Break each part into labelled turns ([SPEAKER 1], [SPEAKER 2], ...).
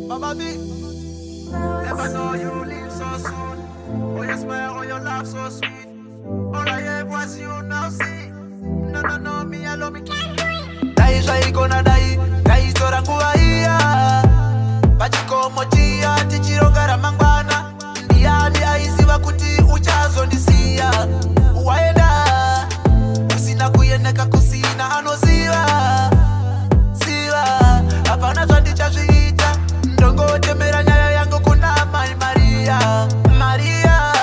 [SPEAKER 1] Mama B, never know you leave so soon. Oh, your smile, oh, your laugh so sweet. All I have was you now see. No, no, no, me, I love me. Dai shai kona dai, dai stora kuwaia. Pachiko motia, tichiro gara mangwana. Ndiani aiziva kuti uchazo ndisia. Uwaenda, kusina kuyeneka kusina anoziva. Siva, hapana zvandichazviita. Ndongotemera nyaya yangu kuna Mai Maria. Maria,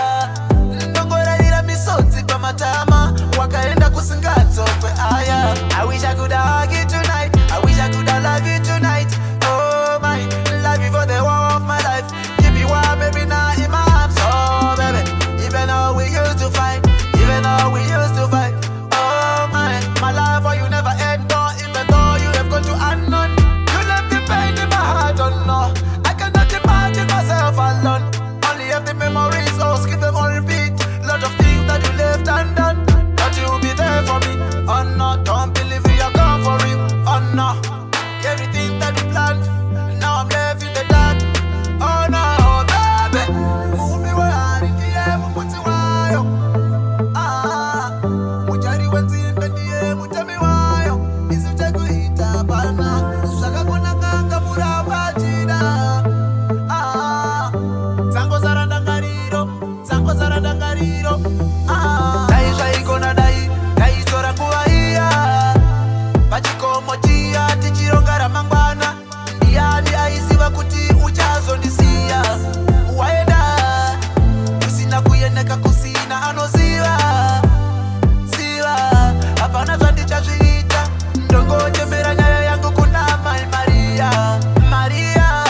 [SPEAKER 1] ndongorarira misodzi pamatama. Wakaenda kusingatsokwe aya. I wish I could hug you tonight. I wish I could love you tonight. Oh my, love you for the war of my life. Keep you warm every night in my arms. Oh baby, even though we used to fight. Even though we used to fight. Oh my love for you never end. No, even though you have gone to unknown. You left the pain in my heart, oh no. I cannot imagine myself alone. Only have the memories, oh skip them on repeat. Lot of things that you left undone. But you'll be there for me. Oh no, don't believe you are gone for real. Oh no, everything that you planned. Now I'm left in the dark. Oh no, baby. Move me where I need the air, put you wild. Ah, mujari wenzi mbendie, mutami wayo. Isu chegu hita bana. Shaka kuna kanga mura bajida. Ah, zango zaranda ngariro. Zango zaranda ngariro. Ah, dai shai kona dai. Dai stora kuwaia. Pachiko motia, tichiro gara mangwana. Ndiani aiziva kuti uchazo ndisia. Uwaenda, kusina kuyeneka kusina anoziva. Siva, hapana zvandichazviita. Ndongotemera nyaya yangu kuna Mai Maria. Maria,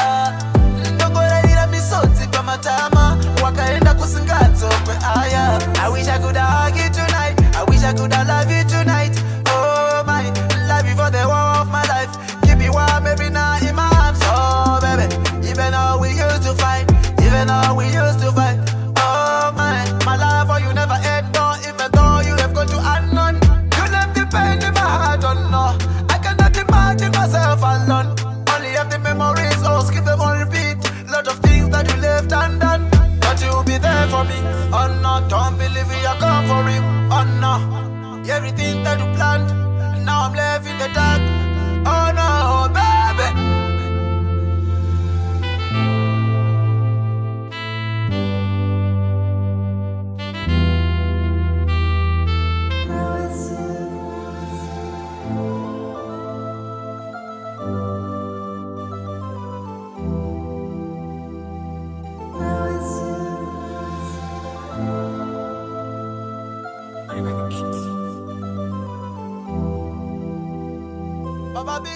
[SPEAKER 1] ndongorarira misodzi pamatama. Wakaenda kusingatsokwe aya. I wish I could hug you tonight. I wish I could love you tonight. Oh my, love you for the war of my life. Keep you warm every night in my arms. Oh baby, even though we used to fight. Even though we used to fight. Oh my love for you never end. No, even though you have gone to unknown. You left the pain in my heart, oh no. I cannot imagine myself alone. Only have the memories, oh skip them on repeat. Lot of things that you left undone. But you'll be there for me. Oh no, don't believe you are gone for real. Oh no, everything that you planned. Now I'm left in the dark. Oh no, baby. Mama B.